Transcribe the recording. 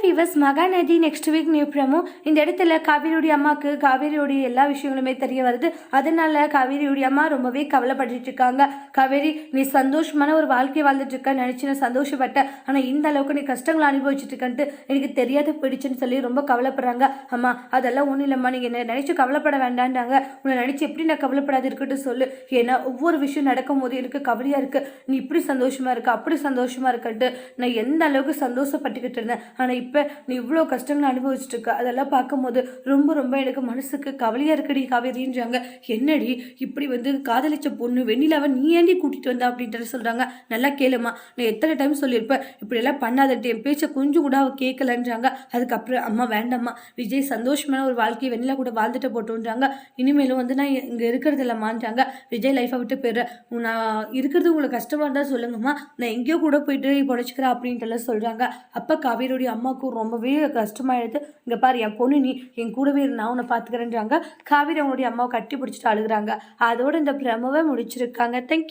Viewers Mahanadi next week new promo. இந்த இடத்துல காவேரியுடைய அம்மாவுக்கு காவேரியோடைய எல்லா விஷயங்களுமே தெரிய வருது. அதனால காவேரியுடைய அம்மா ரொம்பவே கவலைப்பட்டு இருக்காங்க. காவேரி, நீ சந்தோஷமான ஒரு வாழ்க்கை வாழ்ந்துட்டு இருக்க நினைச்சு நான் சந்தோஷப்பட்டேன். ஆனால் இந்த அளவுக்கு நீ கஷ்டங்களை அனுபவிச்சுட்டு இருக்கன்ட்டு எனக்கு தெரியாத போயிடுச்சுன்னு சொல்லி ரொம்ப கவலைப்படுறாங்க. அம்மா, அதெல்லாம் ஒன்றும் இல்லைம்மா, நீங்கள் என்ன நினைச்சு கவலைப்பட வேண்டாண்டாங்க. உன்னை நினைச்சு எப்படி நான் கவலைப்படாது இருக்கட்டும் சொல்லு. ஏன்னா ஒவ்வொரு விஷயம் நடக்கும் போது எனக்கு கவலையாக இருக்கு. நீ இப்படி சந்தோஷமா இருக்க, அப்படி சந்தோஷமா இருக்கன்ட்டு நான் எந்த அளவுக்கு சந்தோஷப்பட்டுக்கிட்டு இருந்தேன். ஆனால் இப்போ நீ இவ்வளோ கஷ்டங்களை அனுபவிச்சுட்டு இருக்க. அதெல்லாம் பார்க்கும்போது ரொம்ப ரொம்ப எனக்கு மனசுக்கு கவலையாக இருக்குடி காவேரின்றாங்க. என்னடி இப்படி காதலிச்ச பொண்ணு வெண்ணிலாவை நீ ஏண்டி கூட்டிகிட்டு வந்தா அப்படின்ட்டு சொல்கிறாங்க. நல்லா கேளுமா, நான் எத்தனை டைம் சொல்லியிருப்பேன் இப்படியெல்லாம் பண்ணாதட்டு, என் பேச்சை கொஞ்சம் கூட அவள் கேட்கலன்றாங்க. அதுக்கப்புறம் அம்மா வேண்டாம்மா, விஜய் சந்தோஷமான ஒரு வாழ்க்கையை வெண்ணிலா கூட வாழ்ந்துட்டு போட்டோன்றாங்க. இனிமேலும் நான் இங்கே இருக்கிறது இல்லைம்மான்றாங்க. விஜய் லைஃப்பை விட்டு போயிடுறேன், நான் இருக்கிறது உங்களுக்கு கஷ்டமாக இருந்தால் சொல்லுங்கம்மா, நான் எங்கேயோ கூட போயிட்டு பொழைச்சிக்கிறேன் அப்படின்ட்டுலாம் சொல்கிறாங்க. அப்போ காவேரியுடைய அம்மாவுக்கும் ரொம்பவே கஷ்டமாயிடுது. இங்கே பாரு என் பொண்ணு, நீ என் கூடவே நான் உன்னை பார்த்துக்கிறேன்றாங்க. காவேரி அவங்களுடைய அம்மாவை கட்டி பிடிச்சிட்டு அழுகுறாங்க. அதோட இந்த பிரமவை முடிச்சிருக்காங்க. தேங்க்யூ.